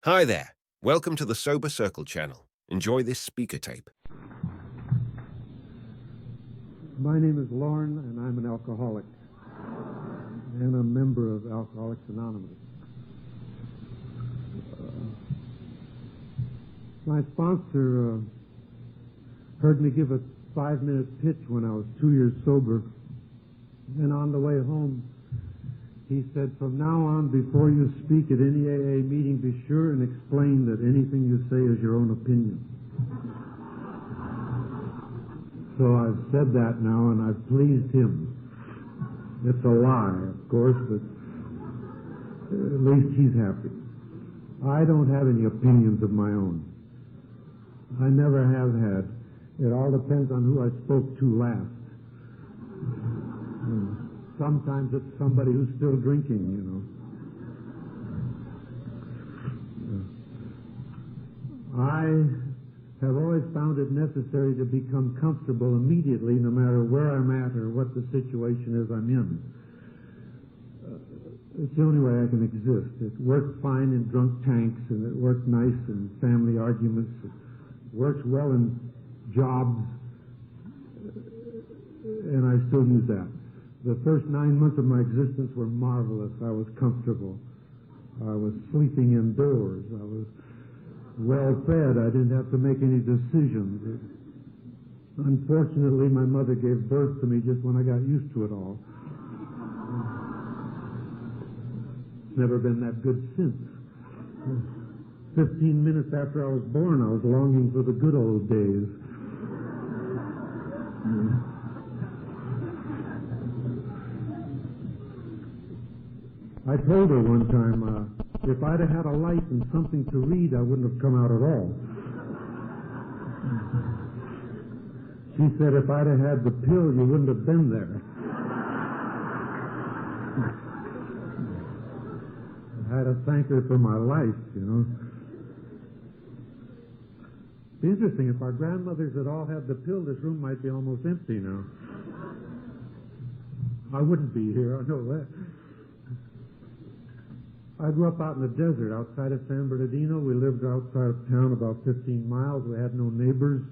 Hi there. Welcome to the Sober Circle channel. Enjoy this speaker tape. My name is Loren, and I'm an alcoholic and a member of Alcoholics Anonymous. My sponsor heard me give a 5-minute pitch when I was 2 years sober, and on the way home, he said, "From now on, before you speak at any AA meeting, be sure and explain that anything you say is your own opinion." So I've said that now, and I've pleased him. It's a lie, of course, but at least he's happy. I don't have any opinions of my own. I never have had. It all depends on who I spoke to last. Sometimes it's somebody who's still drinking, you know. I have always found it necessary to become comfortable immediately, no matter where I'm at or what the situation is I'm in. It's the only way I can exist. It worked fine in drunk tanks, and it worked nice in family arguments. It works well in jobs, and I still use that. The first 9 months of my existence were marvelous. I was comfortable. I was sleeping indoors. I was well fed. I didn't have to make any decisions. Unfortunately, my mother gave birth to me just when I got used to it all. It's never been that good since. 15 minutes after I was born, I was longing for the good old days. I told her one time, if I'd have had a light and something to read, I wouldn't have come out at all. She said, if I'd have had the pill, you wouldn't have been there. I had to thank her for my life, you know. It's interesting, if our grandmothers had all had the pill, this room might be almost empty now. I wouldn't be here, I know that. I grew up out in the desert outside of San Bernardino. We lived outside of town about 15 miles. We had no neighbors,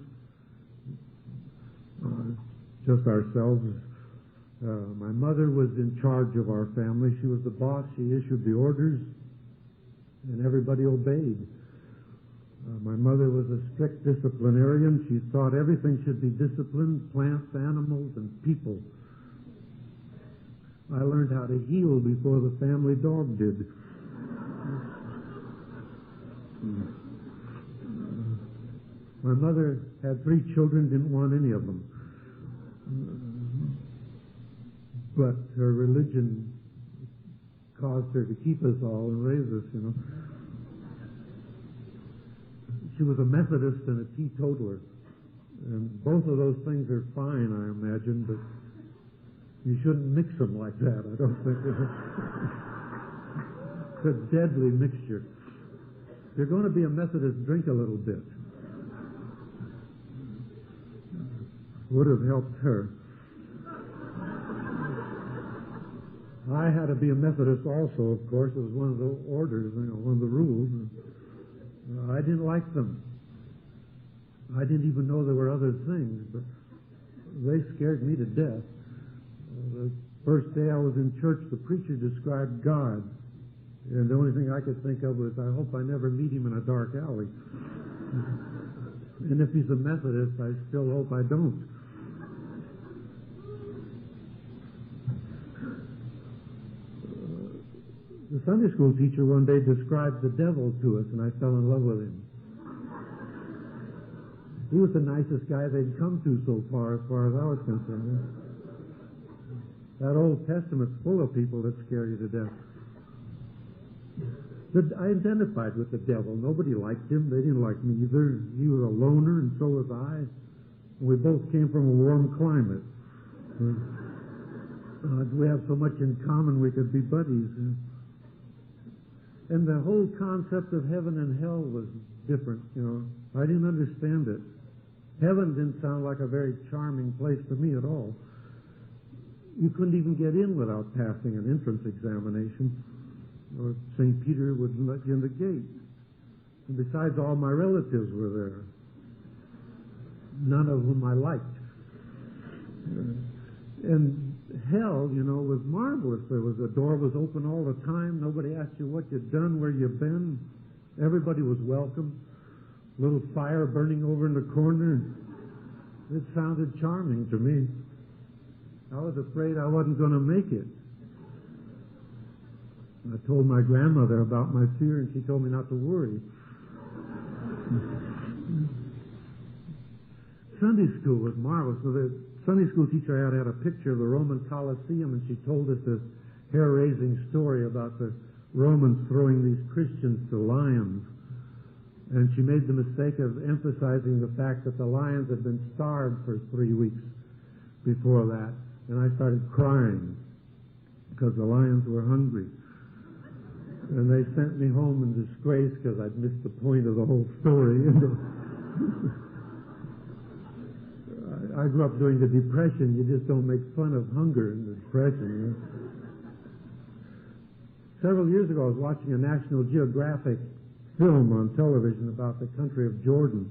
just ourselves. My mother was in charge of our family. She was the boss. She issued the orders, and everybody obeyed. My mother was a strict disciplinarian. She thought everything should be disciplined, plants, animals, and people. I learned how to heal before the family dog did. My mother had 3 children, didn't want any of them. But her religion caused her to keep us all and raise us, you know. She was a Methodist and a teetotaler. And both of those things are fine, I imagine, but you shouldn't mix them like that, I don't think. It's a deadly mixture. If you're going to be a Methodist, drink a little bit. Would have helped her. I had to be a Methodist also, of course. It was one of the orders, you know, one of the rules. I didn't like them. I didn't even know there were other things, but they scared me to death. The first day I was in church, the preacher described God. And the only thing I could think of was, I hope I never meet him in a dark alley. And if he's a Methodist, I still hope I don't. The Sunday school teacher one day described the devil to us, and I fell in love with him. He was the nicest guy they'd come to so far as I was concerned. That Old Testament's full of people that scare you to death. But I identified with the devil. Nobody liked him. They didn't like me either. He was a loner, and so was I. And we both came from a warm climate. We have so much in common we could be buddies. And the whole concept of heaven and hell was different, you know. I didn't understand it. Heaven didn't sound like a very charming place to me at all. You couldn't even get in without passing an entrance examination, or St. Peter wouldn't let you in the gate. And besides, all my relatives were there, none of whom I liked. And hell, was marvelous. The door was open all the time. Nobody asked you what you'd done, where you'd been. Everybody was welcome. Little fire burning over in the corner. It sounded charming to me. I was afraid I wasn't going to make it. I told my grandmother about my fear, and she told me not to worry. Sunday school was marvelous. So the Sunday school teacher I had a picture of the Roman Colosseum, and she told us this hair-raising story about the Romans throwing these Christians to lions. And she made the mistake of emphasizing the fact that the lions had been starved for 3 weeks before that. And I started crying because the lions were hungry. And they sent me home in disgrace because I'd missed the point of the whole story. I grew up during the Depression. You just don't make fun of hunger in the Depression. Several years ago, I was watching a National Geographic film on television about the country of Jordan.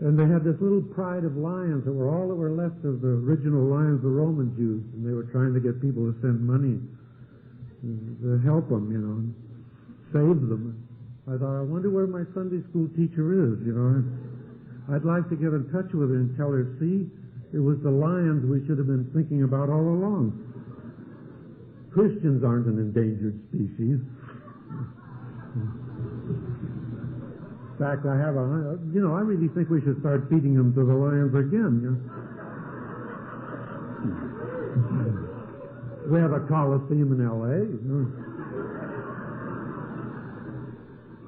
And they had this little pride of lions that were all that were left of the original lions the Romans used. And they were trying to get people to send money to help them, and save them. I thought, I wonder where my Sunday school teacher is, I'd like to get in touch with her and tell her, see, it was the lions we should have been thinking about all along. Christians aren't an endangered species. In fact, I really think we should start feeding them to the lions again. We have a Coliseum in L.A.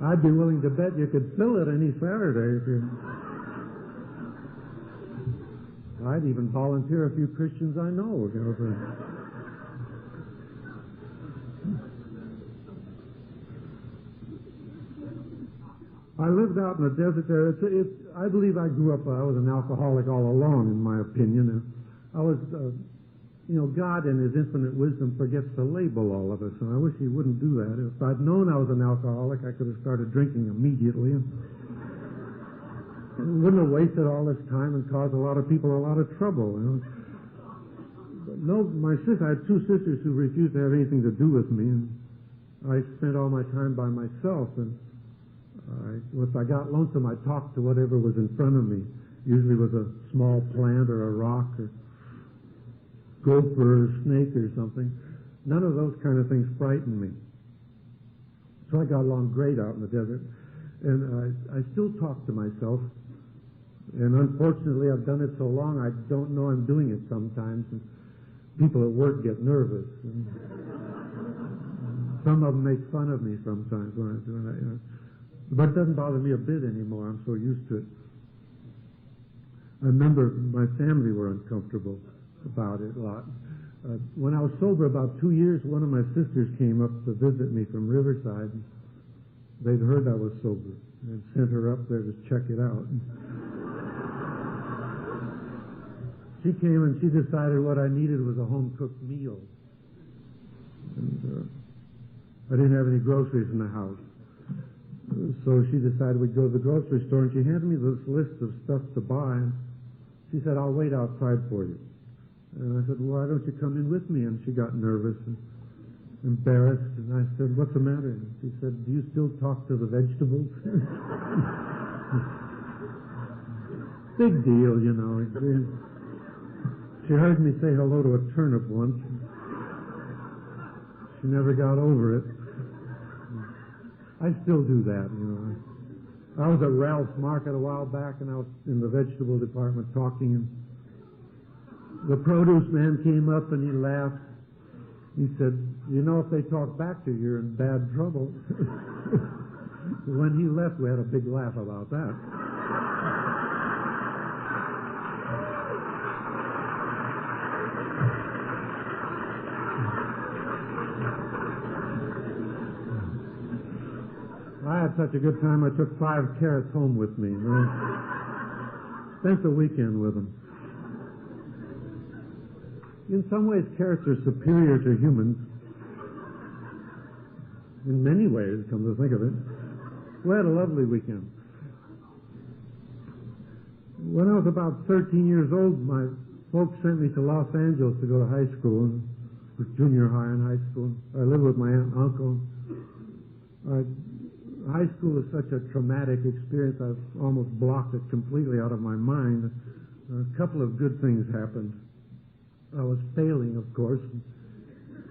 I'd be willing to bet you could fill it any Saturday if you... I'd even volunteer a few Christians I know. I lived out in the desert there. I believe I grew up, I was an alcoholic all along, in my opinion. I was, God in His infinite wisdom forgets to label all of us, and I wish He wouldn't do that. If I'd known I was an alcoholic, I could have started drinking immediately. And wouldn't have wasted all this time and caused a lot of people a lot of trouble. But no, I had two sisters who refused to have anything to do with me, and I spent all my time by myself. And if I got lonesome, I talked to whatever was in front of me. Usually it was a small plant or a rock or gopher or snake or something. None of those kind of things frightened me. So I got along great out in the desert. And I still talk to myself. And unfortunately, I've done it so long, I don't know I'm doing it sometimes. And people at work get nervous. And some of them make fun of me sometimes when I'm doing that. But it doesn't bother me a bit anymore. I'm so used to it. I remember my family were uncomfortable about it a lot. When I was sober about 2 years, one of my sisters came up to visit me from Riverside. They'd heard I was sober and sent her up there to check it out. She came and she decided what I needed was a home-cooked meal. And I didn't have any groceries in the house. So she decided we'd go to the grocery store, and she handed me this list of stuff to buy. And she said, I'll wait outside for you. And I said, well, why don't you come in with me? And she got nervous and embarrassed. And I said, what's the matter? And she said, do you still talk to the vegetables? Big deal, She heard me say hello to a turnip once. She never got over it. I still do that, I was at Ralph's Market a while back, and I was in the vegetable department talking, and the produce man came up and he laughed. He said, if they talk back to you, you're in bad trouble. When he left, we had a big laugh about that. I had such a good time, I took 5 carrots home with me. Spent the weekend with them. In some ways, carrots are superior to humans. In many ways, come to think of it. We had a lovely weekend. When I was about 13 years old, my folks sent me to Los Angeles to go to high school, junior high and high school. I lived with my aunt and uncle. High school was such a traumatic experience, I almost blocked it completely out of my mind. A couple of good things happened. I was failing, of course.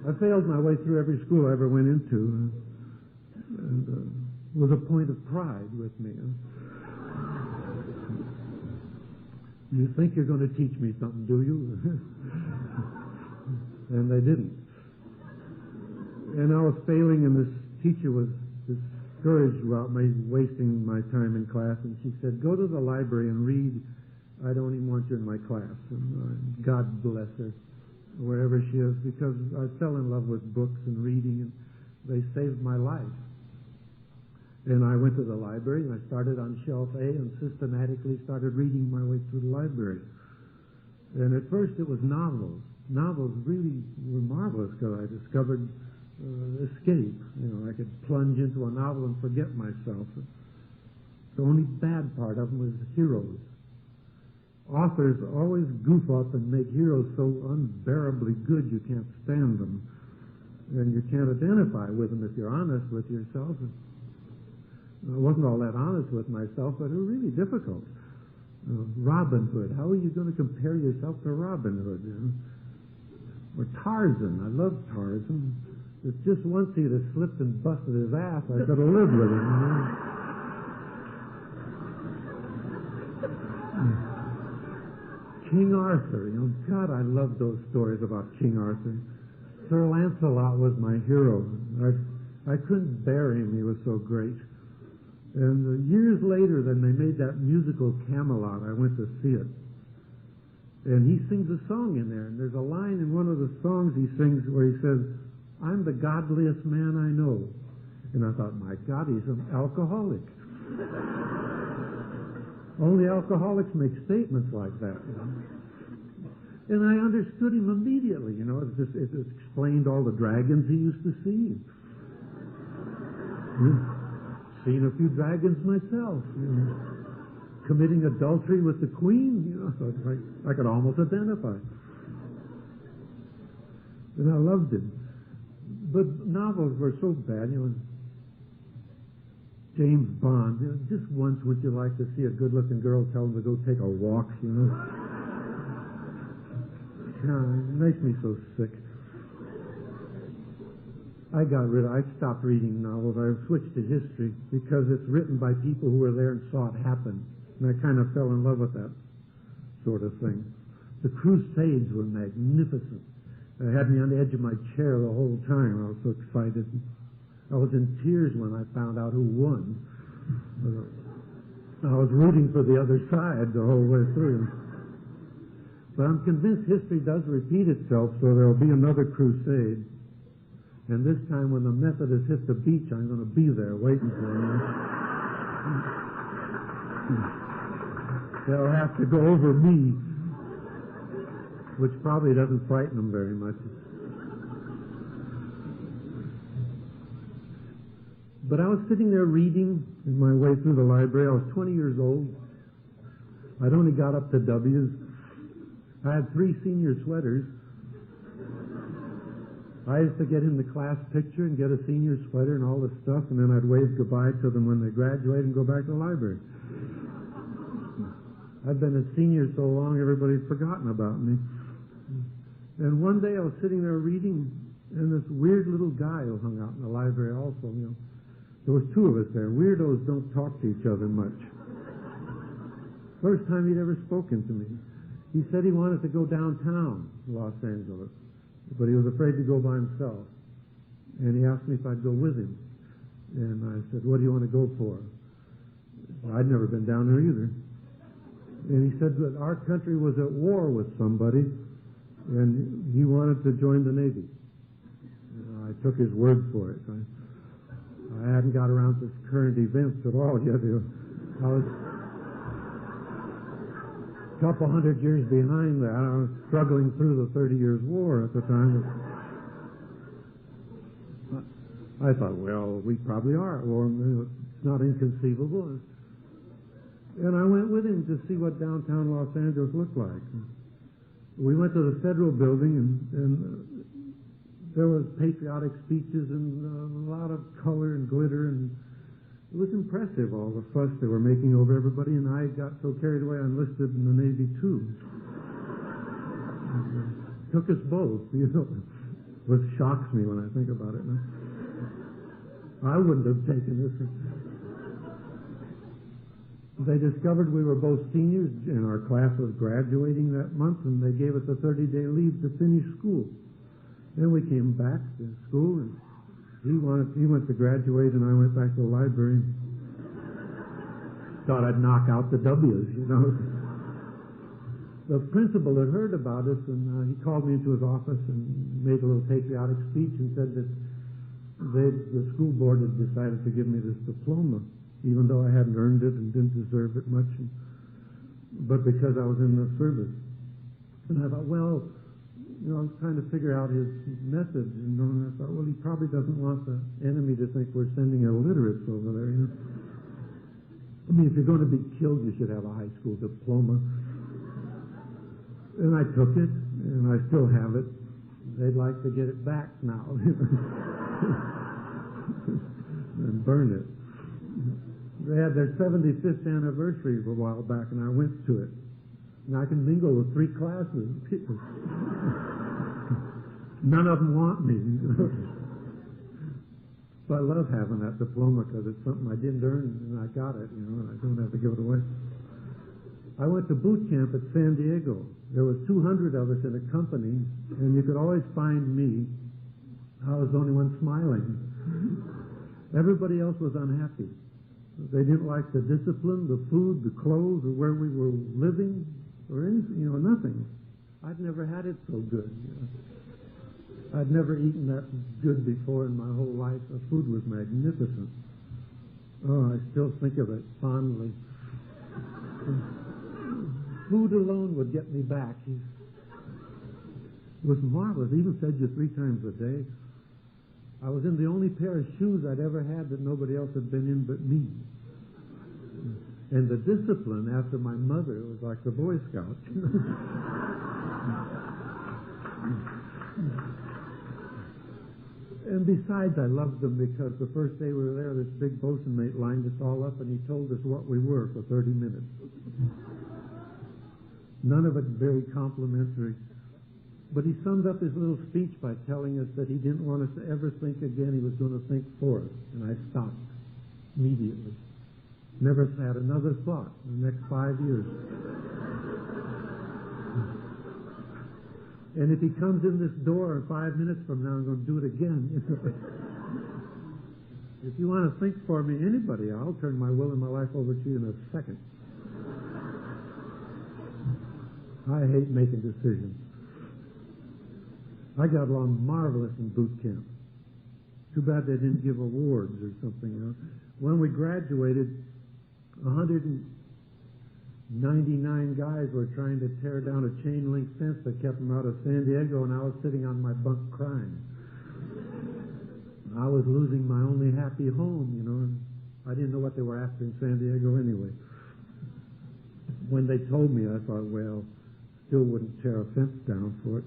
I failed my way through every school I ever went into, and it was a point of pride with me. You think you're going to teach me something, do you? And they didn't. And I was failing, and this teacher was discouraged about me wasting my time in class, and she said, go to the library and read. I don't even want you in my class. And God bless her, wherever she is, because I fell in love with books and reading, and they saved my life. And I went to the library, and I started on shelf A and systematically started reading my way through the library. And at first it was novels. Novels really were marvelous because I discovered escape. You know, I could plunge into a novel and forget myself. The only bad part of them was heroes. Authors always goof up and make heroes so unbearably good you can't stand them. And you can't identify with them if you're honest with yourself. I wasn't all that honest with myself, but it was really difficult. Robin Hood. How are you going to compare yourself to Robin Hood? You know? Or Tarzan. I loved Tarzan. If just once he'd have slipped and busted his ass, I could have lived with him. You know? King Arthur. You know, God, I loved those stories about King Arthur. Sir Lancelot was my hero. I couldn't bear him. He was so great. And years later, then they made that musical Camelot. I went to see it. And he sings a song in there. And there's a line in one of the songs he sings where he says, I'm the godliest man I know. And I thought, my God, he's an alcoholic. Only alcoholics make statements like that. You know? And I understood him immediately. You know, it explained all the dragons he used to see. Seen a few dragons myself, you know, committing adultery with the queen, you know, so I could almost identify. And I loved him. But novels were so bad, you know. James Bond, you know, just once would you like to see a good-looking girl tell him to go take a walk, you know. It makes me so sick. I stopped reading novels. I switched to history because it's written by people who were there and saw it happen. And I kind of fell in love with that sort of thing. The Crusades were magnificent. They had me on the edge of my chair the whole time. I was so excited. I was in tears when I found out who won. I was rooting for the other side the whole way through. But I'm convinced history does repeat itself, so there will be another crusade. And this time when the Methodists hit the beach, I'm going to be there waiting for them. They'll have to go over me, which probably doesn't frighten them very much. But I was sitting there reading in my way through the library. I was 20 years old. I'd only got up to W's. I had 3 senior sweaters. I used to get in the class picture and get a senior sweater and all this stuff, and then I'd wave goodbye to them when they graduated and go back to the library. I'd been a senior so long, everybody had forgotten about me. And one day I was sitting there reading, and this weird little guy who hung out in the library also, you know. There was 2 of us there. Weirdos don't talk to each other much. First time he'd ever spoken to me. He said he wanted to go downtown Los Angeles, but he was afraid to go by himself. And he asked me if I'd go with him. And I said, what do you want to go for? Well, I'd never been down there either. And he said that our country was at war with somebody, and he wanted to join the Navy. And I took his word for it. I hadn't got around to current events at all yet. I was a couple hundred years behind that. I was struggling through the 30 Years' War at the time. I thought, well, we probably are at war. not inconceivable. And I went with him to see what downtown Los Angeles looked like. We went to the Federal Building, and there was patriotic speeches and a lot of color and glitter, and it was impressive, all the fuss they were making over everybody, and I got so carried away I enlisted in the Navy, too. Took us both, which shocks me when I think about it now. I wouldn't have taken this. They discovered we were both seniors, and our class was graduating that month, and they gave us a 30-day leave to finish school. Then we came back to school, and he went to graduate, and I went back to the library. Thought I'd knock out the W's, The principal had heard about us, and he called me into his office and made a little patriotic speech and said that the school board had decided to give me this diploma, even though I hadn't earned it and didn't deserve it much, but because I was in the service. And I thought, well, I was trying to figure out his message, and I thought, well, he probably doesn't want the enemy to think we're sending illiterates over there, I mean, if you're going to be killed, you should have a high school diploma. And I took it, and I still have it. They'd like to get it back now. And burn it. They had their 75th anniversary a while back, and I went to it. And I can mingle with 3 classes. None of them want me. So I love having that diploma because it's something I didn't earn, and I got it, and I don't have to give it away. I went to boot camp at San Diego. There was 200 of us in a company, and you could always find me. I was the only one smiling. Everybody else was unhappy. They didn't like the discipline, the food, the clothes, or where we were living, or anything, nothing. I'd never had it so good. I'd never eaten that good before in my whole life. The food was magnificent. Oh, I still think of it fondly. Food alone would get me back. It was marvelous. He even fed you 3 times a day. I was in the only pair of shoes I'd ever had that nobody else had been in but me. And the discipline after my mother was like the Boy Scouts. And besides, I loved them because the first day we were there, this big bosun mate lined us all up, and he told us what we were for 30 minutes. None of it very complimentary. But he summed up his little speech by telling us that he didn't want us to ever think again. He was going to think for us. And I stopped immediately. Never had another thought in the next 5 years. And if he comes in this door 5 minutes from now, I'm going to do it again. If you want to think for me, anybody, I'll turn my will and my life over to you in a second. I hate making decisions. I got along marvelous in boot camp. Too bad they didn't give awards or something. When we graduated, 199 guys were trying to tear down a chain link fence that kept them out of San Diego, and I was sitting on my bunk crying. I was losing my only happy home, and I didn't know what they were after in San Diego anyway. When they told me, I thought, well, still wouldn't tear a fence down for it.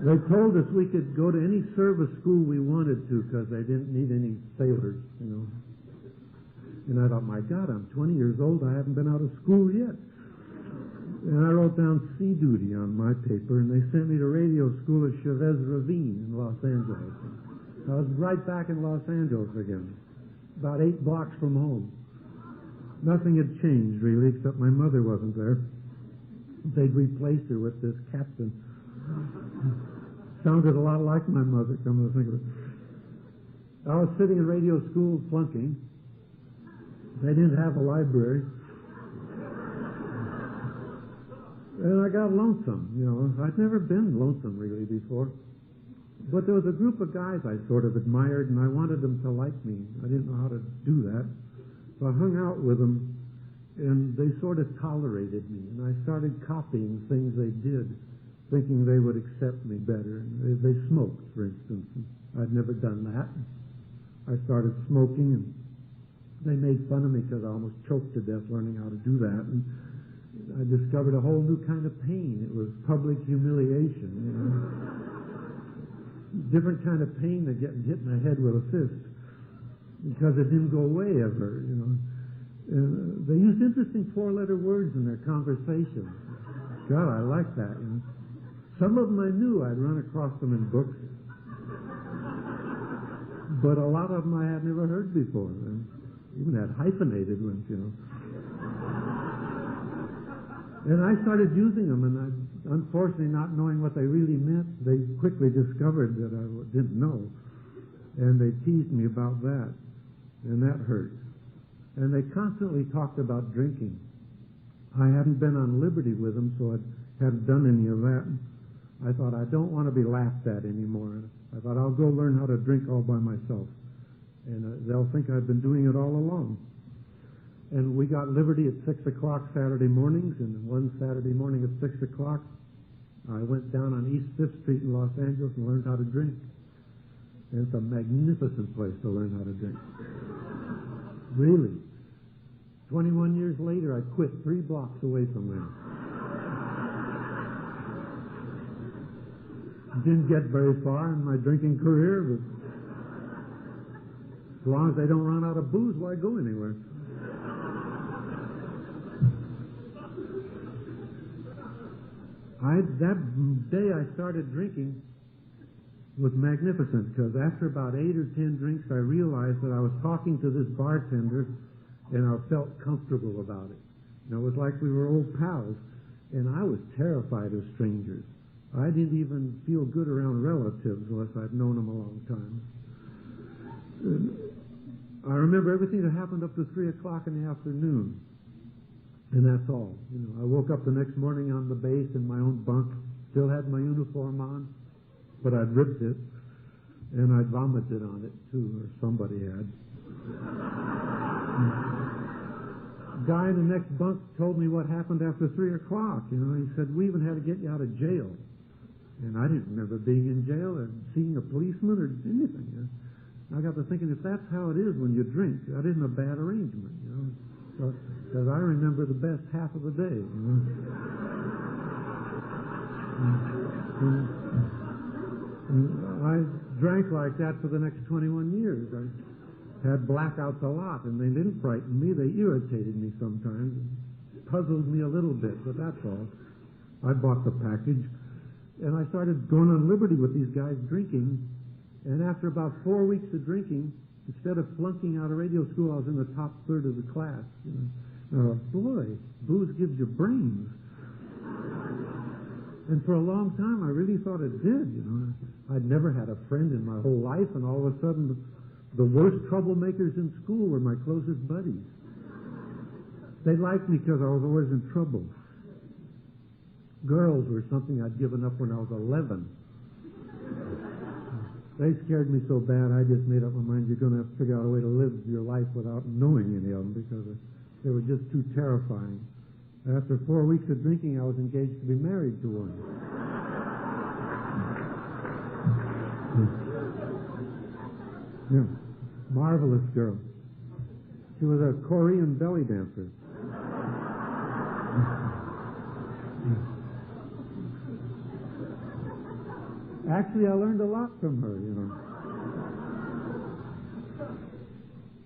They told us we could go to any service school we wanted to because they didn't need any sailors, And I thought, my God, I'm 20 years old. I haven't been out of school yet. And I wrote down sea duty on my paper, and they sent me to radio school at Chavez Ravine in Los Angeles. I was right back in Los Angeles again, about 8 blocks from home. Nothing had changed, really, except my mother wasn't there. They'd replaced her with this captain. Sounded a lot like my mother, come to think of it. I was sitting in radio school flunking. They didn't have a library. And I got lonesome, I'd never been lonesome really before. But there was a group of guys I sort of admired, and I wanted them to like me. I didn't know how to do that. So I hung out with them, And they sort of tolerated me, and I started copying things they did, thinking they would accept me better. They smoked, for instance. I'd never done that. I started smoking, and they made fun of me because I almost choked to death learning how to do that. And I discovered a whole new kind of pain. It was public humiliation, you know. Different kind of pain than getting hit in the head with a fist, because it didn't go away ever, you know. They used interesting four-letter words in their conversations. God, I like that, you know. Some of them I knew. I'd run across them in books. But a lot of them I had never heard before. And even had hyphenated ones, you know. And I started using them, and unfortunately, not knowing what they really meant, they quickly discovered that I didn't know. And they teased me about that. And that hurt. And they constantly talked about drinking. I hadn't been on liberty with them, so I hadn't done any of that. I thought, I don't want to be laughed at anymore. I thought, I'll go learn how to drink all by myself. And they'll think I've been doing it all along. And we got liberty at 6 o'clock Saturday mornings, and one Saturday morning at 6 o'clock, I went down on East 5th Street in Los Angeles and learned how to drink. And it's a magnificent place to learn how to drink. Really. 21 years later, I quit 3 blocks away from there. Didn't get very far in my drinking career, but as long as they don't run out of booze, why go anywhere? That day I started drinking was magnificent, because after about 8 or 10 drinks, I realized that I was talking to this bartender, and I felt comfortable about it. And it was like we were old pals, and I was terrified of strangers. I didn't even feel good around relatives unless I'd known them a long time. I remember everything that happened up to 3 o'clock in the afternoon, and that's all. You know, I woke up the next morning on the base in my own bunk, still had my uniform on, but I'd ripped it, and I'd vomited on it, too, or somebody had. The guy in the next bunk told me what happened after 3 o'clock. You know, he said, we even had to get you out of jail. And I didn't remember being in jail or seeing a policeman or anything. You know? I got to thinking, if that's how it is when you drink, that isn't a bad arrangement, you know. Because I remember the best half of the day, you know. I drank like that for the next 21 years. I had blackouts a lot, and they didn't frighten me. They irritated me sometimes. Puzzled me a little bit, but that's all. I bought the package, and I started going on liberty with these guys drinking. And after about 4 weeks of drinking, instead of flunking out of radio school, I was in the top third of the class. You know. Boy, booze gives you brains. And for a long time, I really thought it did. You know, I'd never had a friend in my whole life, and all of a sudden, the worst troublemakers in school were my closest buddies. They liked me because I was always in trouble. Girls were something I'd given up when I was 11. They scared me so bad, I just made up my mind, you're going to have to figure out a way to live your life without knowing any of them, because they were just too terrifying. After 4 weeks of drinking, I was engaged to be married to one. Yeah. Marvelous girl. She was a Korean belly dancer. Actually, I learned a lot from her, you know.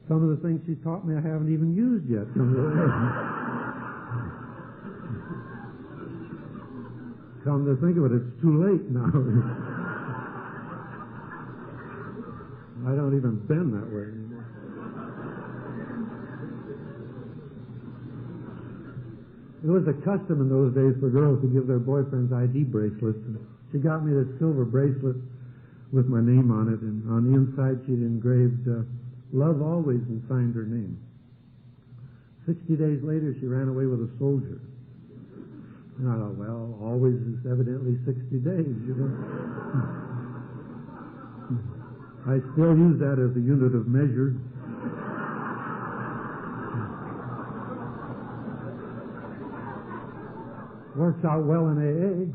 Some of the things she taught me I haven't even used yet. Come to think of it, it's too late now. I don't even bend that way anymore. It was a custom in those days for girls to give their boyfriends ID bracelets. And she got me this silver bracelet with my name on it, and on the inside she'd engraved Love Always and signed her name. 60 days later, she ran away with a soldier. And I thought, well, always is evidently 60 days, you know. I still use that as a unit of measure. Works out well in AA.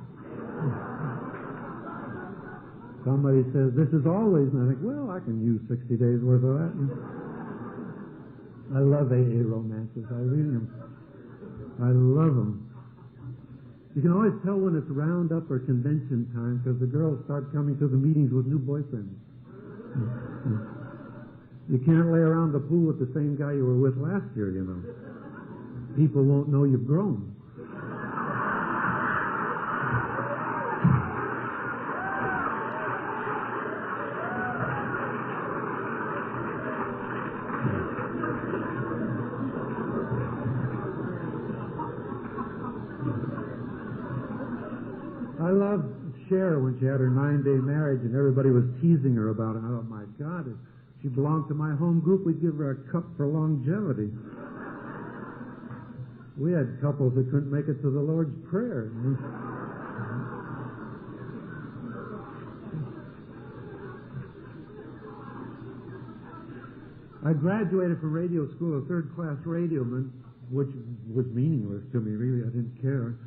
Somebody says, this is always, and I think, well, I can use 60 days worth of that. I love AA romances. I really am. I love them. You can always tell when it's roundup or convention time because the girls start coming to the meetings with new boyfriends. You can't lay around the pool with the same guy you were with last year, you know. People won't know you've grown. I loved Cher when she had her 9-day marriage and everybody was teasing her about it. I thought, my God, if she belonged to my home group, we'd give her a cup for longevity. We had couples that couldn't make it to the Lord's Prayer. I graduated from radio school, a third-class radioman, which was meaningless to me, really. I didn't care.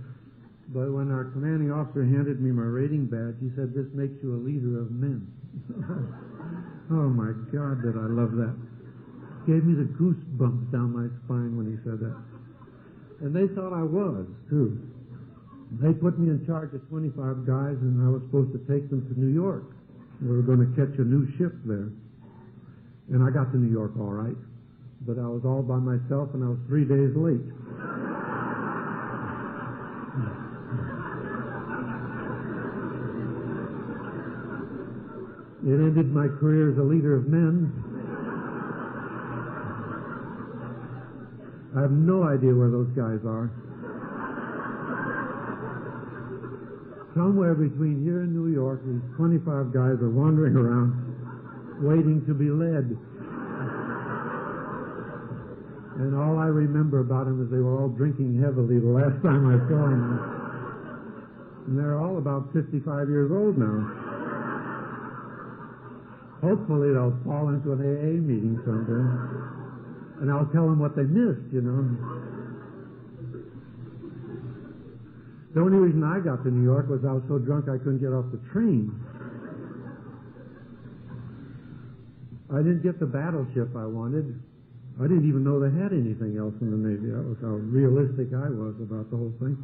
But when our commanding officer handed me my rating badge, he said, this makes you a leader of men. Oh, my God, did I love that. Gave me the goosebumps down my spine when he said that. And they thought I was, too. They put me in charge of 25 guys, and I was supposed to take them to New York. We were going to catch a new ship there. And I got to New York all right. But I was all by myself, and I was 3 days late. It ended my career as a leader of men. I have no idea where those guys are. Somewhere between here and New York, these 25 guys are wandering around, waiting to be led. And all I remember about them is they were all drinking heavily the last time I saw them. And they're all about 55 years old now. Hopefully they'll fall into an AA meeting someday. And I'll tell them what they missed, you know. The only reason I got to New York was I was so drunk I couldn't get off the train. I didn't get the battleship I wanted. I didn't even know they had anything else in the Navy. That was how realistic I was about the whole thing.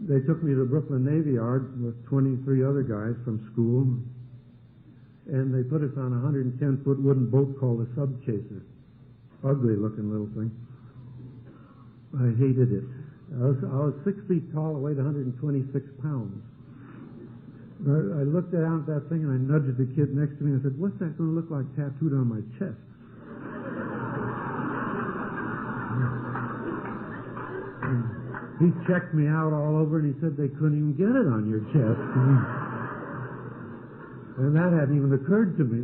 They took me to the Brooklyn Navy Yard with 23 other guys from school. And they put us on a 110-foot wooden boat called a Subchaser. Ugly-looking little thing. I hated it. I was 6 feet tall, I weighed 126 pounds. I looked down at that thing and I nudged the kid next to me and I said, what's that going to look like tattooed on my chest? He checked me out all over and he said they couldn't even get it on your chest. And that hadn't even occurred to me.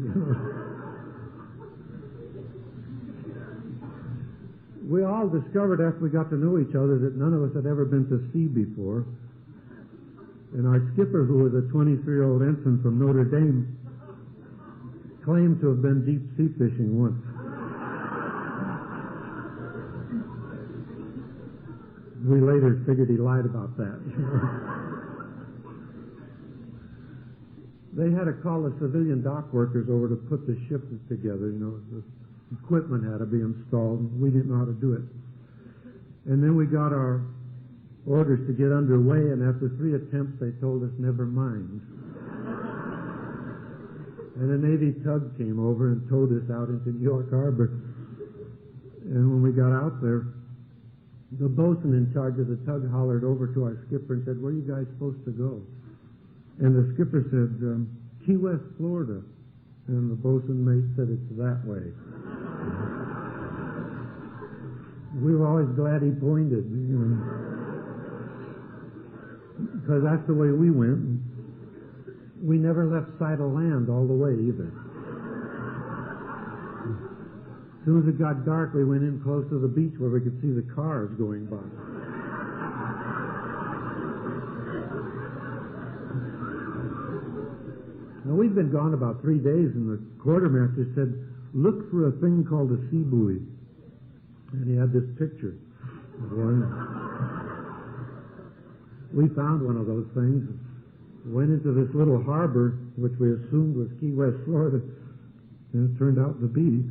We all discovered after we got to know each other that none of us had ever been to sea before. And our skipper, who was a 23-year-old ensign from Notre Dame, claimed to have been deep sea fishing once. We later figured he lied about that. They had to call the civilian dock workers over to put the ship together, you know. The equipment had to be installed, and we didn't know how to do it. And then we got our orders to get underway, and after 3 attempts, they told us, never mind. And a Navy tug came over and towed us out into New York Harbor. And when we got out there, the bosun in charge of the tug hollered over to our skipper and said, where are you guys supposed to go? And the skipper said, Key West, Florida. And the bosun mate said, it's that way. We were always glad he pointed, you know, because that's the way we went. We never left sight of land all the way either. As soon as it got dark, we went in close to the beach where we could see the cars going by. Now, we'd been gone about 3 days, and the quartermaster said, look for a thing called a sea buoy. And he had this picture of one. we found one of those things, went into this little harbor, which we assumed was Key West, Florida, and it turned out to be.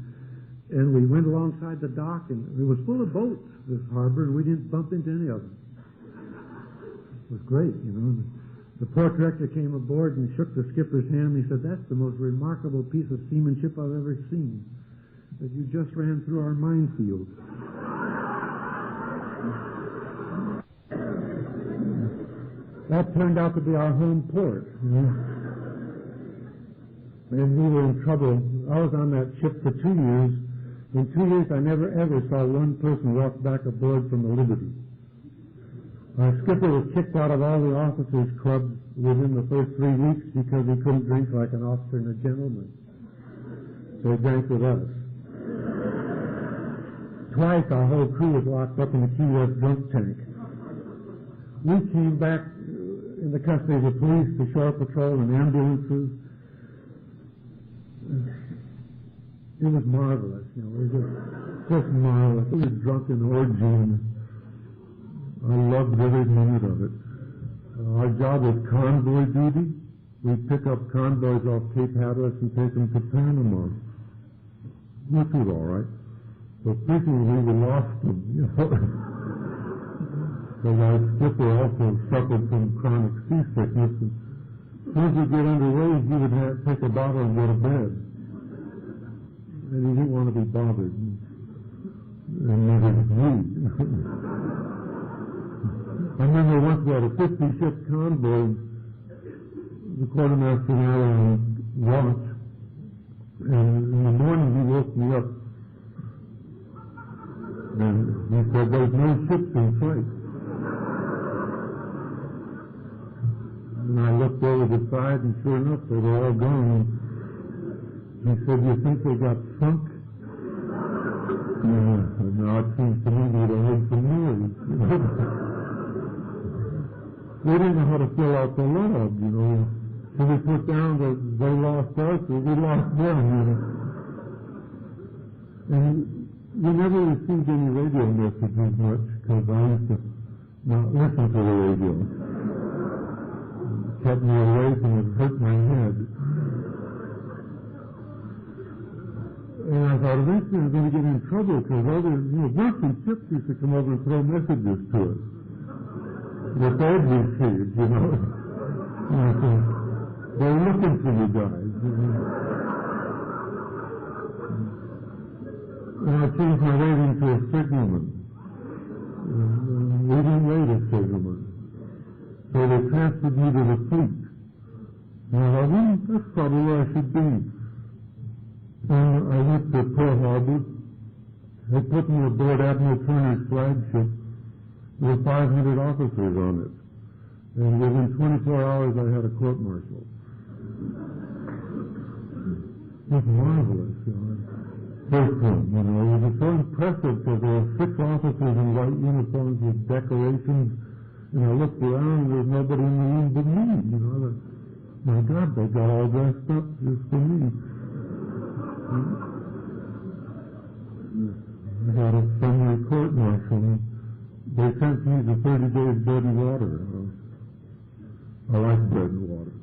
And we went alongside the dock, and it was full of boats, this harbor, and we didn't bump into any of them. It was great, you know. The port director came aboard and shook the skipper's hand, and he said, "That's the most remarkable piece of seamanship I've ever seen, that you just ran through our minefield." That turned out to be our home port, you know. And we were in trouble. I was on that ship for 2 years. In 2 years, I never ever saw one person walk back aboard from the Liberty. Our skipper was kicked out of all the officers' clubs within the first 3 weeks because he couldn't drink like an officer and a gentleman. So he drank with us. Twice our whole crew was locked up in the Key West drunk tank. We came back in the custody of the police, the shore patrol, and ambulances. It was marvelous, you know. It was just marvelous. It was drunken orgy, and I loved every minute of it. Our job was convoy duty. We'd pick up convoys off Cape Hatteras and take them to Panama. Which was all right. But frequently we lost them, you know. Because our skipper also suffered from chronic seasickness. And as soon as we get underway, he would take a bottle and go to bed. And he didn't want to be bothered. And neither did we. I remember once we had a 50-ship convoy. The quartermaster and I were on watch. And in the morning he woke me up. And he said, "There's no ships in sight." And I looked over the side, and sure enough, they were all gone. He said, "You think they got sunk?" Now it seems to me we'd have heard some noise, you know. We didn't know how to fill out the log, you know. So we put down that they lost us, or we lost them, you know. And we never received any radio messages much, because I used to not listen to the radio. It kept me awake and it hurt my head. And I thought eventually I was going to get in trouble because other, merchant ships used to come over and throw messages to us. The third received, you know. And I thought, they're looking for you guys, you know. And I changed my rating to a signalman. We didn't rate a signalman. So they transferred me to the fleet. And I thought, that's probably where I should be. And I went to Pearl Harbor. They put me aboard Admiral Turner's flagship. There were 500 officers on it. And within 24 hours I had a court-martial. It was marvelous, you know. First one, you know, it was so impressive because there were 6 officers in white uniforms with decorations, and I looked around and there was nobody in the room but me, you know. I thought, my God, they got all dressed up just for me. I got a summary court-martial. They sent me to 30 days bread and water. I like bread and water.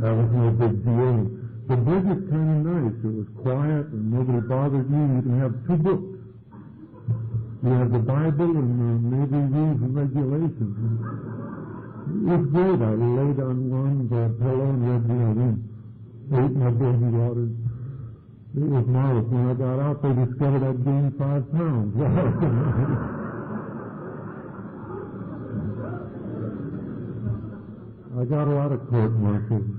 That was no big deal. The brig is kind of nice. It was quiet and nobody bothered me. You can have 2 books. You have the Bible and Navy rules and regulations. It was good. I laid on one pillow and read the other. Ate my bread and water. It was marvelous. When I got out, they discovered I'd gained 5 pounds. I got a lot of court-martials.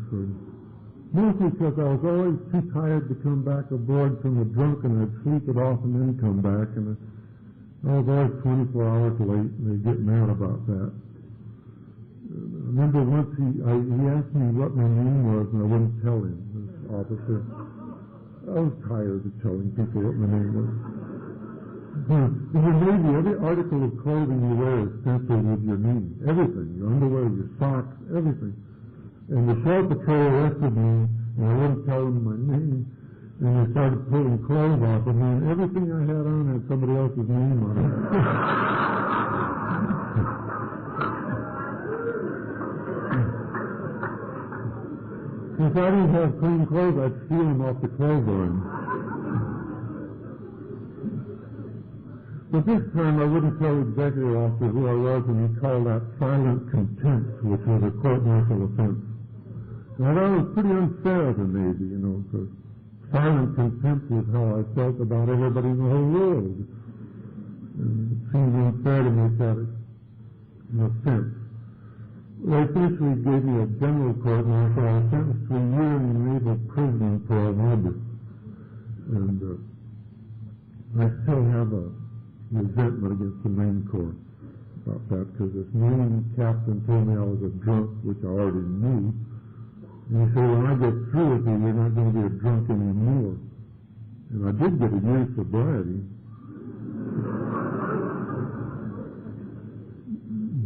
Mostly because I was always too tired to come back aboard from the drunk, and I'd sleep it off and then come back. And I was always 24 hours late, and they'd get mad about that. I remember once he asked me what my name was, and I wouldn't tell him, this officer. I was tired of telling people what my name was. In the Navy, every article of clothing you wear is stenciled with your name. Everything. Your underwear, your socks, everything. And the shore patrol arrested me, and I wouldn't tell them my name. And they started pulling clothes off of me, and everything I had on had somebody else's name on it. If I didn't have clean clothes, I'd steal them off the clothesline. But this time I wouldn't tell the executive officer who I was, and he called that silent contempt, which was a court-martial offense. Now that was pretty unfair of the Navy, because silent contempt was how I felt about everybody in the whole world. And it seemed unfair to make that an offense. They officially gave me a general court-martial. I was sentenced to a year in the naval prison in Pearl Harbor. And I still have a resentment against the Marine Corps about that, because this Marine captain told me I was a drunk, which I already knew. And he said, when I get through with you, you're not going to be a drunk anymore. And I did get a year's sobriety.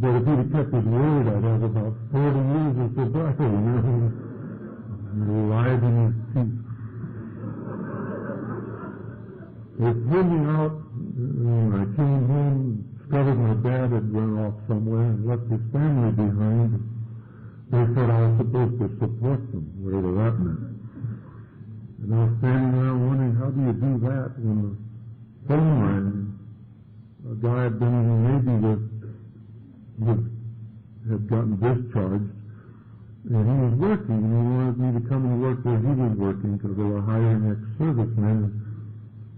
But if he'd have kept his word, I'd have about 40 years of sobriety. He lied in his teeth. They threw me out. When I came home, discovered my dad had run off somewhere and left his family behind. They said I was supposed to support them, whatever that meant. And I was standing around wondering, how do you do that when the phone rang? A guy had been in the Navy had gotten discharged, and he was working, and he wanted me to come and work where he was working, because they were hiring ex-servicemen.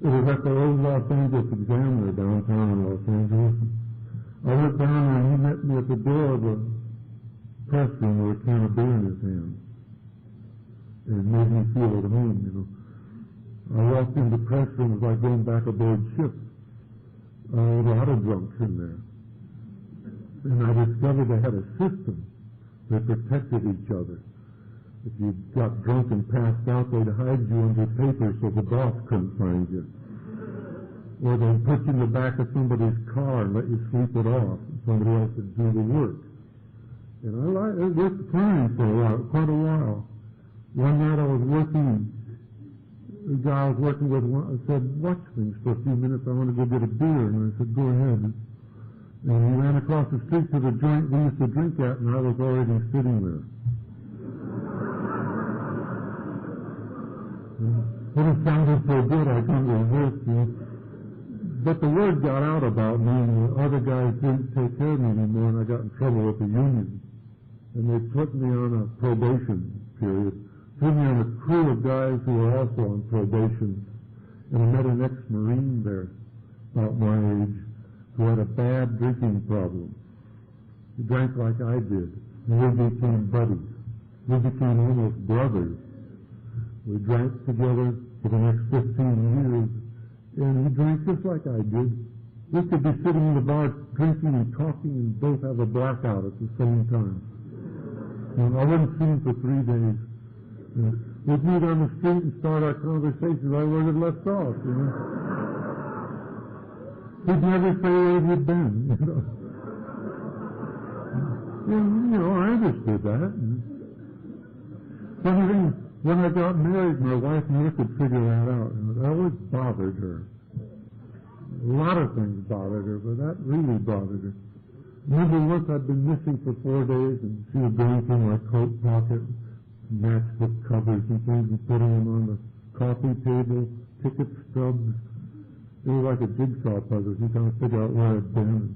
It was at the old Los Angeles Examiner downtown in Los Angeles. I went down there, and he met me at the door of the press room with a can of beer in his hand. And it made me feel at home, I walked into the press room, it was like going back aboard ship. There were a lot of drunks in there. And I discovered they had a system that protected each other. If you got drunk and passed out, they'd hide you under papers so the boss couldn't find you. Or they'd put you in the back of somebody's car and let you sleep it off, and somebody else would do the work. And it was fine for quite a while. One night I was working, the guy I was working with said, watch things for a few minutes, I want to go get a beer. And I said, go ahead. And he ran across the street to the joint we used to drink at, and I was already sitting there. But it sounded so good, I couldn't resist. But the word got out about me, and the other guys didn't take care of me anymore, and I got in trouble with the union. And they put me on a probation period. Put me on a crew of guys who were also on probation. And I met an ex-Marine there, about my age, who had a bad drinking problem. He drank like I did, and we became buddies. We became almost brothers. We drank together for the next 15 years, and he drank just like I did. We could be sitting in the bar drinking and talking and both have a blackout at the same time. And I wouldn't see him for 3 days. We'd meet on the street and start our conversation right where it left off, He'd never say where he'd been, And, I understood that. Funny thing, when I got married, my wife never could figure that out. It always bothered her. A lot of things bothered her, but that really bothered her. Remember once I'd been missing for 4 days, and she was going through my coat pocket, matchbook covers and things, and putting them on the coffee table, ticket stubs. It was like a jigsaw puzzle. She trying to figure out where I'd been.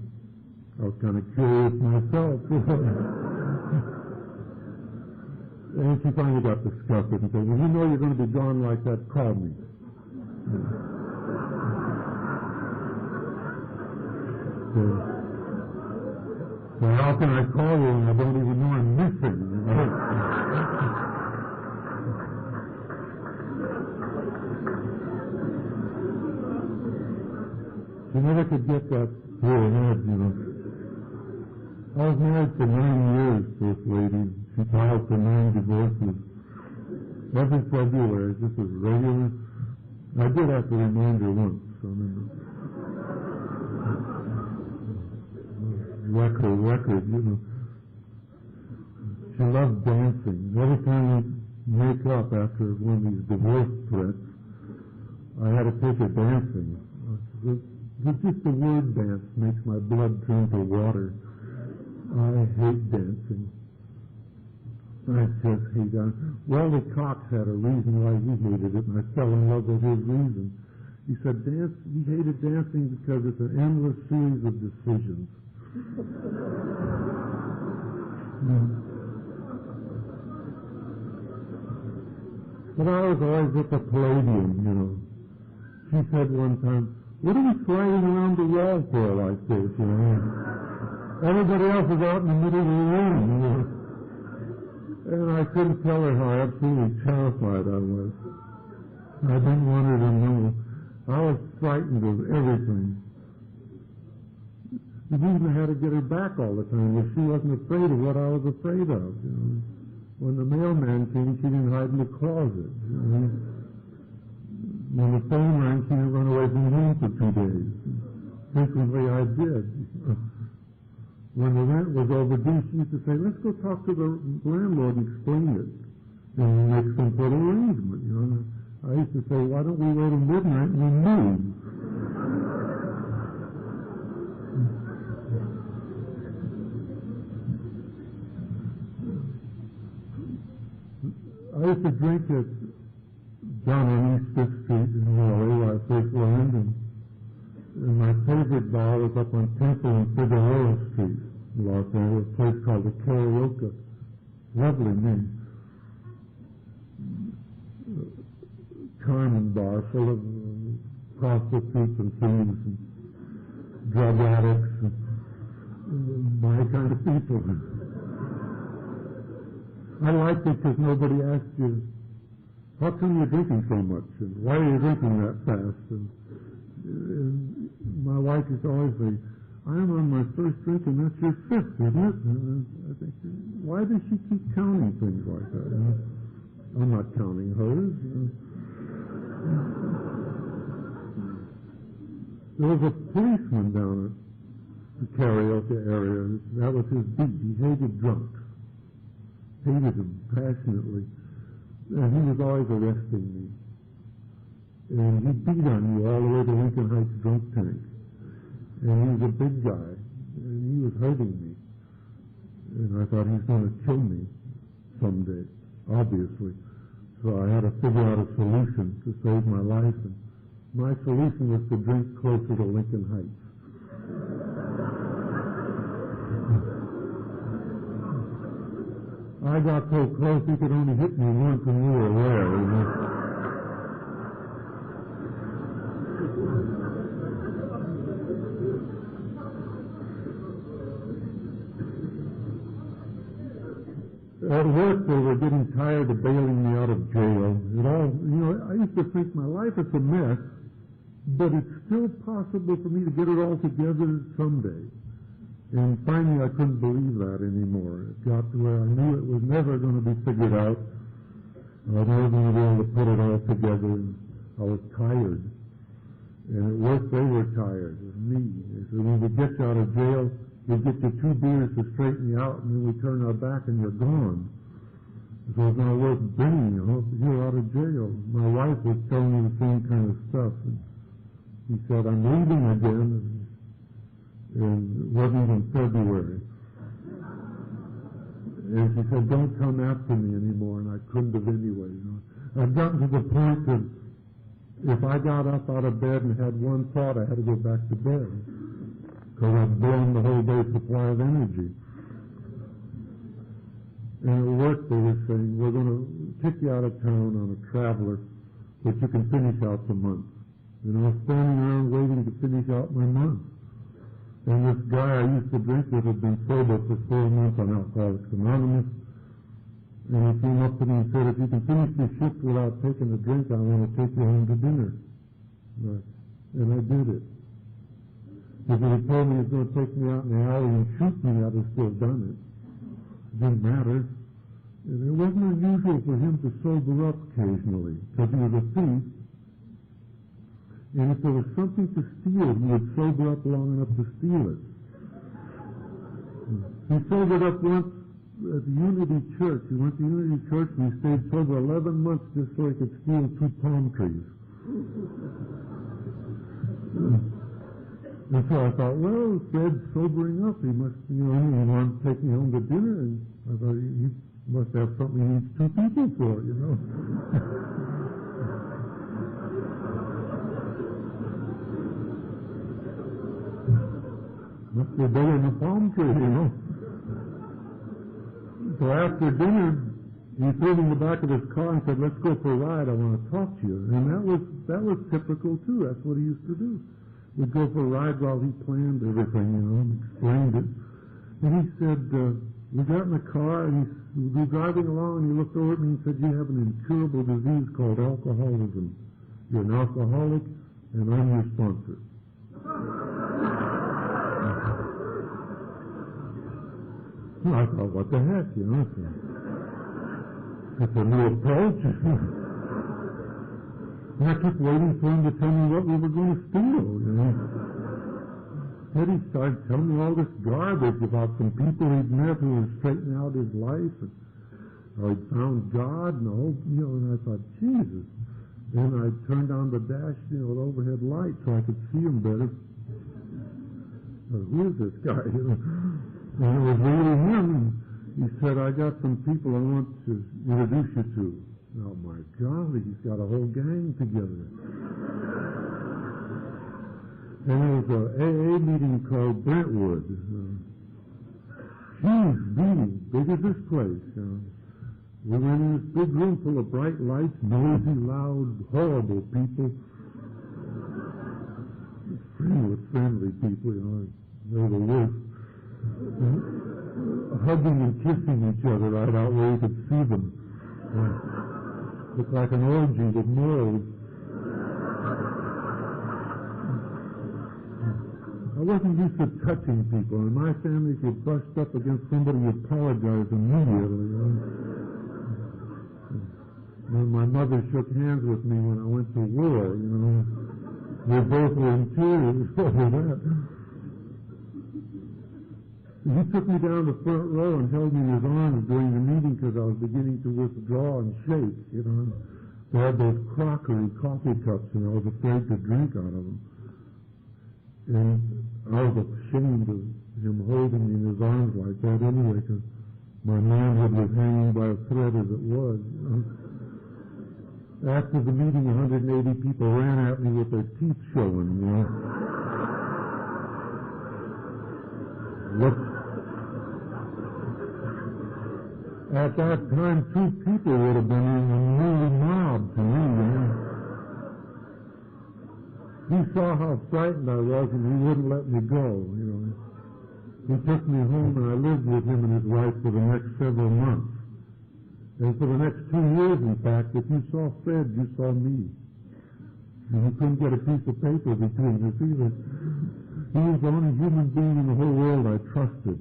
I was kind of curious myself. And she finally got disgusted and said, well, you know you're going to be gone like that, call me. So how can I call you and I don't even know I'm missing? She never could get that through her head, I was married for 9 years to this lady. She filed for 9 divorces. Every February, this was regular. I did have to remind her once, wreck her record, She loved dancing. Every time we make up after one of these divorce threats, I had to take her dancing. Just the word dance makes my blood turn to water. I hate dancing. I just hate that. Walter Cox had a reason why he hated it, and I fell in love with his reason. He said he hated dancing because it's an endless series of decisions. But I was always at the Palladium, you know. She said one time, "What are we sliding around the wall for like this, you know? Everybody else is out in the middle of the room, you know." And I couldn't tell her how absolutely terrified I was. I didn't want her to know. I was frightened of everything. The reason I had to get her back all the time was she wasn't afraid of what I was afraid of, you know. When the mailman came, she didn't hide in the closet, you know. When the phone rang, she didn't run away from home for 2 days. Frequently I did. When the rent was overdue, she used to say, "Let's go talk to the landlord and explain it and make some sort of arrangement," you know. I used to say, "Why don't we wait till midnight and we move?" I used to drink it down on East Fifth Street in Raleigh where I first learned, and my favorite bar was up on Temple and Figueroa Street in Los Angeles, a place called the Karaoke. Lovely name. Charming bar full of prostitutes and thieves and drug addicts and my kind of people. I liked it because nobody asked you, "How come you're drinking so much? And why are you drinking that fast?" And my wife used to always say, "I'm on my first drink and that's your fifth, isn't it?" And I think, why does she keep counting things like that? You know? I'm not counting hers. There was a policeman down at the karaoke area, and that was his beat. He hated drunks. Hated them passionately. And he was always arresting me. And he beat on you all the way to Lincoln Heights drunk tank. And he was a big guy, and he was hurting me. And I thought he's going to kill me someday, obviously. So I had to figure out a solution to save my life. And my solution was to drink closer to Lincoln Heights. I got so close he could only hit me once and we were aware, you know. At work, they were getting tired of bailing me out of jail. I used to think my life is a mess, but it's still possible for me to get it all together someday. And finally, I couldn't believe that anymore. It got to where I knew it was never going to be figured out. I was never going to be able to put it all together. And I was tired. And at work, they were tired of me. They said, "When we get you out of jail, we get you 2 beers to straighten you out, and then we turn our back and you're gone." So it's not worth bringing you. You're out of jail. My wife was telling me the same kind of stuff. And he said, "I'm leaving again." And it wasn't even February. And she said, "Don't come after me anymore," and I couldn't have anyway. You know. I'd gotten to the point that if I got up out of bed and had one thought, I had to go back to bed because I'd blown the whole day's supply of energy. And at work they were saying, "We're going to kick you out of town on a traveler, but you can finish out the month." And I was standing around waiting to finish out my month. And this guy I used to drink with had been sober for 4 months on Alcoholics Anonymous. And he came up to me and said, "If you can finish your shift without taking a drink, I want to take you home to dinner." And I did it. If he had told me he was going to take me out in the alley and shoot me, I'd have still done it. It didn't matter. And it wasn't unusual for him to sober up occasionally, because he was a thief. And if there was something to steal, he would sober up long enough to steal it. He sobered up once at the Unity Church. He went to Unity Church and he stayed sober 11 months just so he could steal 2 palm trees. And so I thought, well, Fred's sobering up. He must, he wanted to take me home to dinner. And I thought, Must have something he needs two people for, you know. Must be bigger than a palm tree, you know. So after dinner, he threw me in the back of his car and said, "Let's go for a ride. I want to talk to you." And that was typical too. That's what he used to do. We'd go for a ride while he planned everything, you know, and explained it. And he said, we got in the car and we were driving along and he looked over at me and said, "You have an incurable disease called alcoholism. You're an alcoholic and I'm your sponsor." I thought, what the heck, you know? It's a new approach. And I kept waiting for him to tell me what we were going to steal, you know. Then he started telling me all this garbage about some people he'd met who were straightening out his life, and how he'd found God, and all, you know, and I thought, Jesus. Then I turned on the dash, you know, the overhead light so I could see him better. Who is this guy, you know? And it was really him. He said, "I got some people I want to introduce you to." Oh, my golly, he's got a whole gang together. And it was an AA meeting called Brentwood. Huge meeting, big as this place. We went in this big room full of bright lights, noisy, loud, horrible people. Friendly people, you know, they're the worst. Hugging and kissing each other right out where you could see them. Looked like an orgy with morals. I wasn't used to touching people. In my family, if you brushed up against somebody, you apologized immediately. When my mother shook hands with me when I went to war, you know, we both were in tears over that. He took me down the front row and held me in his arms during the meeting because I was beginning to withdraw and shake, you know. They had those crockery coffee cups and I was afraid to drink out of them. And I was ashamed of him holding me in his arms like that anyway because my manhood was hanging by a thread as it was, you know. After the meeting, 180 people ran at me with their teeth showing, you know. At that time, 2 people would have been in a movie mob to me, you know. He saw how frightened I was and he wouldn't let me go, you know. He took me home and I lived with him and his wife for the next several months. And for the next 2 years, in fact, if you saw Fred, you saw me. And you couldn't get a piece of paper between us either. He was the only human being in the whole world I trusted.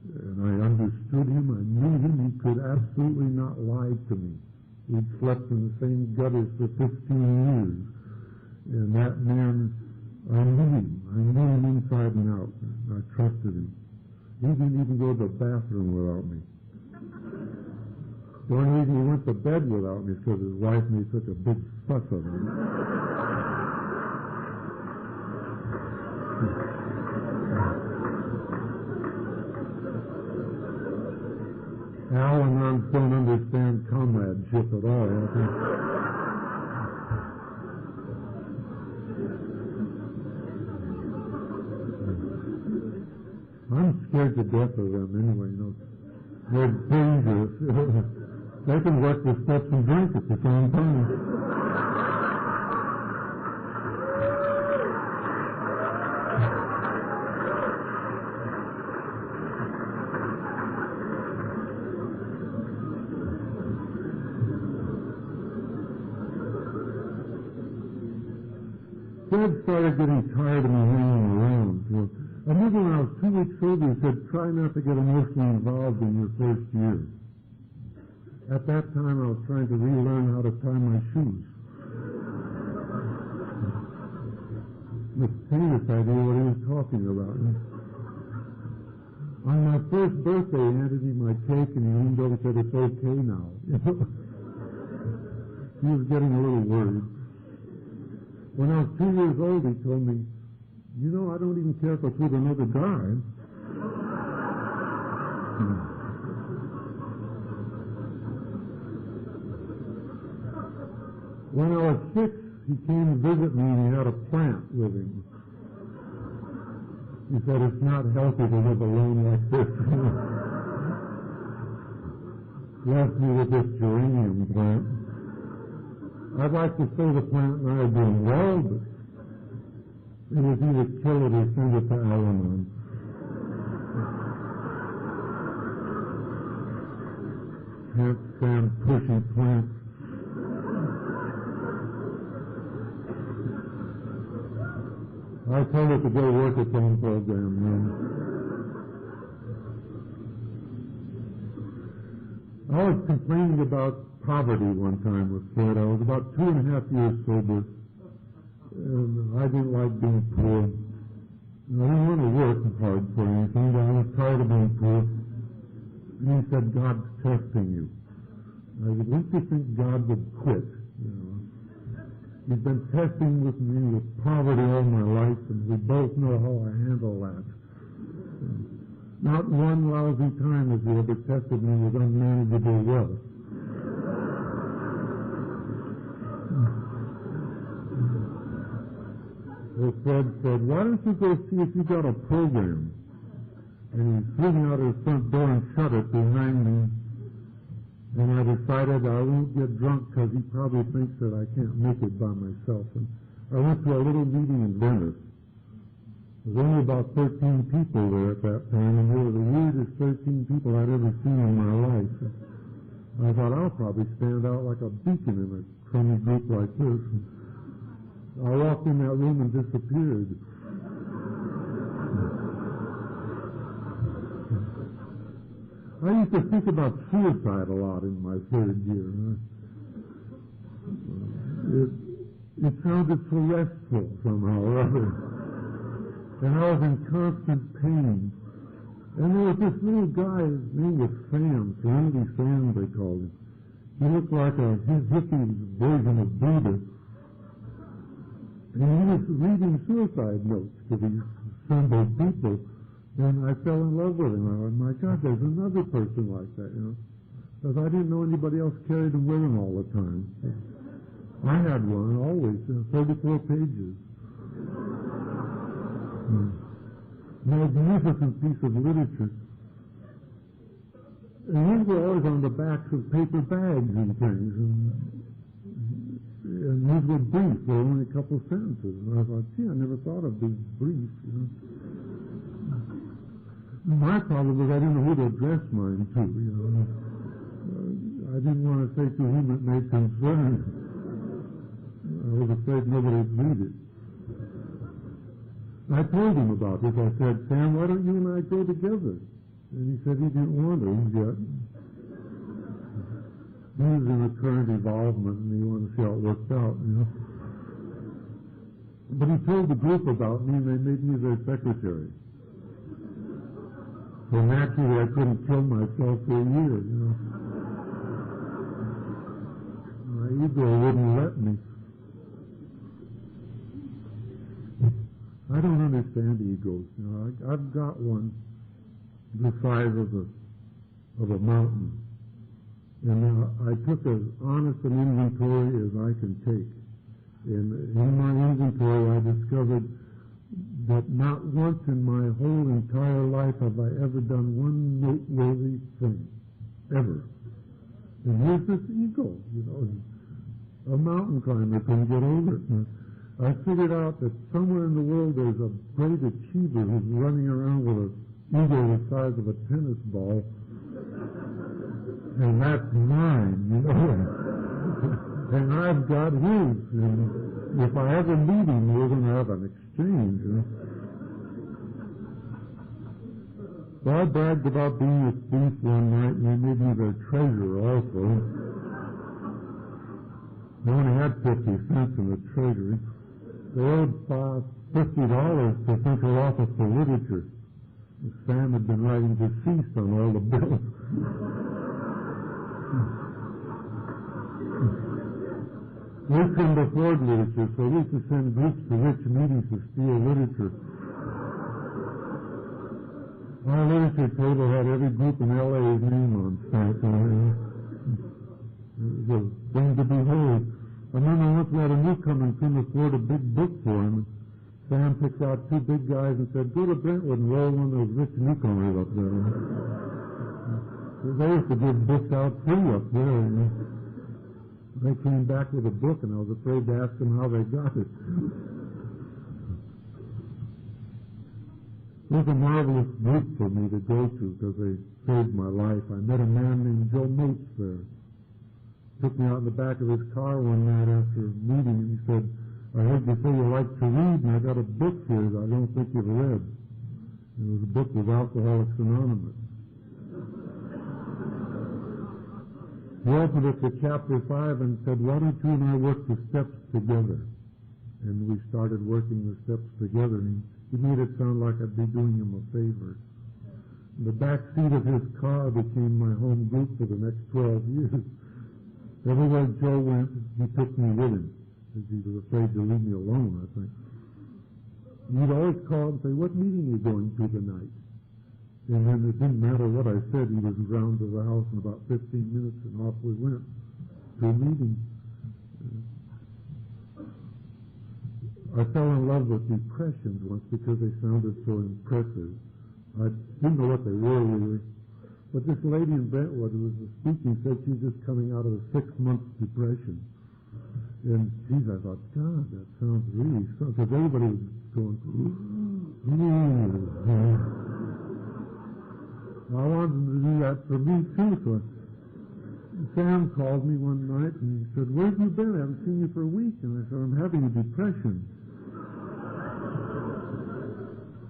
And I understood him, I knew him, he could absolutely not lie to me. We'd slept in the same gutters for 15 years. And that man, I knew him inside and out. I trusted him. He didn't even go to the bathroom without me. The only reason he went to bed without me is because his wife made such a big fuss of him. Al and I don't understand comradeship at all. I think. I'm scared to death of them anyway, you know. They're dangerous. They can work the steps and drink at the same time. Fred started getting tired of me hanging around. So I remember when I was 2 weeks sober, he said, "Try not to get emotionally involved in your first year." At that time, I was trying to relearn how to tie my shoes. The faintest idea what he was talking about. On my first birthday, he handed me my cake, and he leaned over and said, "It's okay now." He was getting a little worried. When I was 2 years old, he told me, "You know, I don't even care if it's with another guy." When I was 6, he came to visit me and he had a plant with him. He said, it's not healthy to live alone like this. Left me with this geranium plant. I'd like to say the plant and I are doing well, but it was either kill it or send it to Al-Anon. Can't stand pushy plants. I told her to go work its own program, man. I was complaining about poverty one time with Fred. I was about 2.5 years sober, and I didn't like being poor. I didn't want to work hard for anything, but I was tired of being poor. And he said, God's testing you. I said, wouldn't you think God would quit? You know? He's been testing with me with poverty all my life, and we both know how I handle that. Not one lousy time has he ever tested me with unmanageable wealth. So Fred said, why don't you go see if you got a program? And he threw me out of his front door and shut it behind me. And I decided I won't get drunk because he probably thinks that I can't make it by myself. And I went to a little meeting in Venice. There was only about 13 people there at that time, and they were the weirdest 13 people I'd ever seen in my life. I thought I'll probably stand out like a beacon in a crummy group like this. And I walked in that room and disappeared. I used to think about suicide a lot in my third year. It sounded so restful somehow or other. And I was in constant pain. And there was this little guy, his name was Sam, Serenity Sam they called him. He looked like a hippie version of Buddha. And he was reading suicide notes to these assembled people. And I fell in love with him. I went, my God, there's another person like that, you know. Because I didn't know anybody else carried them with them all the time. I had one, always, 34 pages. Magnificent piece of literature. And these were always on the backs of paper bags and things. And these were brief. There were only a couple sentences. And I thought, gee, I never thought of these brief, you know. My problem was I didn't know who to address mine to, you know. I didn't want to say to whom it may concern. I was afraid nobody would read it. I told him about this. I said, Sam, why don't you and I go together? And he said he didn't want to yet. He was in a current involvement and he wanted to see how it worked out, you know. But he told the group about me and they made me their secretary. So naturally I couldn't kill myself for a year, you know. My ego wouldn't let me. I don't understand egos. You know, I've got one the size of a mountain. And I took as honest an inventory as I can take. And in my inventory I discovered that not once in my whole entire life have I ever done one noteworthy thing. Ever. And here's this ego, you know. A mountain climber couldn't get over it. And I figured out that somewhere in the world there's a great achiever who's running around with an ego the size of a tennis ball. And that's mine, you know. And I've got his. And if I ever meet him, we're going to have an exchange, you know. So I bragged about being a thief one night, and they made me their treasurer also. They only had 50 cents in the treasury. They owed $50 to Central Office for Literature. Sam had been writing deceased on all the bills. We couldn't afford literature, so we used to send groups to rich meetings to steal literature. Our literature table had every group in L.A.'s name on stamp. It was a thing to behold. remember once we had a newcomer and couldn't afford a big book for him. Sam picks out two big guys and said, go to Brentwood and roll one of those rich newcomers up there. They used to give books out free up there. You know. They came back with a book, and I was afraid to ask them how they got it. It was a marvelous group for me to go to because they saved my life. I met a man named Joe Mates there. Took me out in the back of his car one night after a meeting, and he said, I heard you say you like to read, and I got a book here that I don't think you've read. It was a book with Alcoholics Anonymous. He opened it to chapter 5 and said, why don't you and I work the steps together? And we started working the steps together, and he made it sound like I'd be doing him a favor. The back seat of his car became my home group for the next 12 years. Everywhere Joe went, he took me with him, because he was afraid to leave me alone, I think. He'd always call and say, what meeting are you going to tonight? And then it didn't matter what I said, he was around to the house in about 15 minutes, and off we went to a meeting. I fell in love with depressions once because they sounded so impressive. I didn't know what they were really. But this lady in Brentwood who was speaking said she's just coming out of a 6-month depression. And geez, I thought, God, that sounds really something. Because everybody was going, I wanted them to do that for me too. So Sam called me one night and he said, where have you been? I haven't seen you for a week. And I said, I'm having a depression.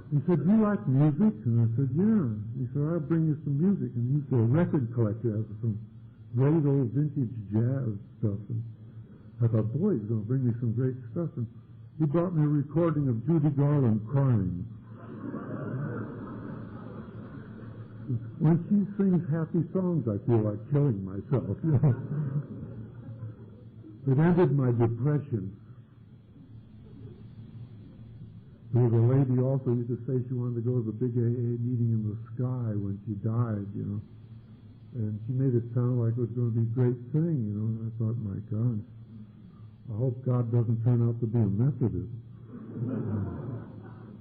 He said, do you like music? And I said, yeah. He said, I'll bring you some music. And he's a record collector, has some great old vintage jazz stuff. And I thought, boy, he's going to bring me some great stuff. And he brought me a recording of Judy Garland crying. When she sings happy songs, I feel like killing myself. It ended my depression. There was a lady also used to say she wanted to go to the big AA meeting in the sky when she died, you know. And she made it sound like it was going to be a great thing, you know. And I thought, my God, I hope God doesn't turn out to be a Methodist.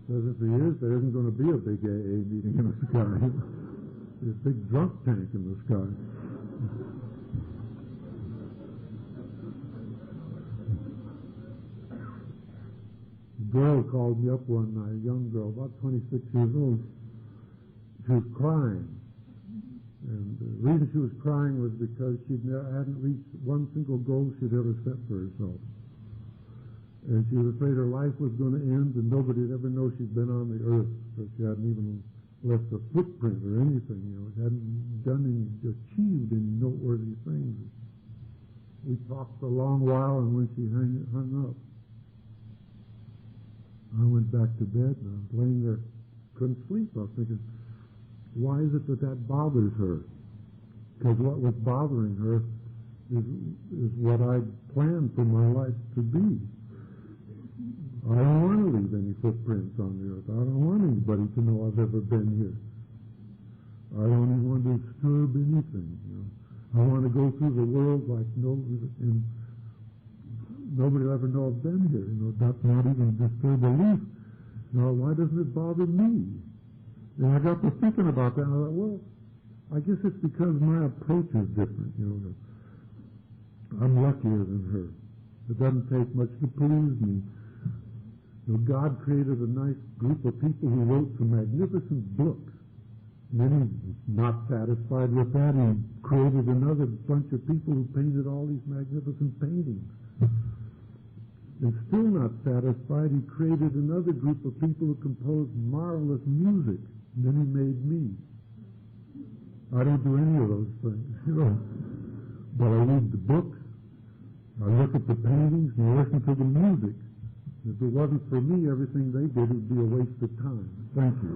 Because if he is, there isn't going to be a big AA meeting in the sky. There's a big drunk tank in the sky. A girl called me up one night, a young girl, about 26 years old. She was crying. And the reason she was crying was because she hadn't reached one single goal she'd ever set for herself. And she was afraid her life was going to end and nobody would ever know she'd been on the earth because she hadn't even left a footprint or anything, you know. It hadn't achieved any noteworthy things. We talked for a long while, and when she hung up, I went back to bed, and I was laying there, couldn't sleep. I was thinking, why is it that bothers her? Because what was bothering her is what I planned for my life to be. I don't want to leave any footprints on the earth. I don't want anybody to know I've ever been here. I don't even want to disturb anything. You know. I want to go through the world like nobody will ever know I've been here. You know, that's not even disturb a leaf. Now, why doesn't it bother me? And I got to thinking about that, and I thought, well, I guess it's because my approach is different. You know, I'm luckier than her. It doesn't take much to please me. You know, God created a nice group of people who wrote some magnificent books. And then he's not satisfied with that. He created another bunch of people who painted all these magnificent paintings. And still not satisfied, he created another group of people who composed marvelous music. And then he made me. I don't do any of those things, you know. But I read the books, I look at the paintings, and I listen to the music. If it wasn't for me, everything they did would be a waste of time. Thank you.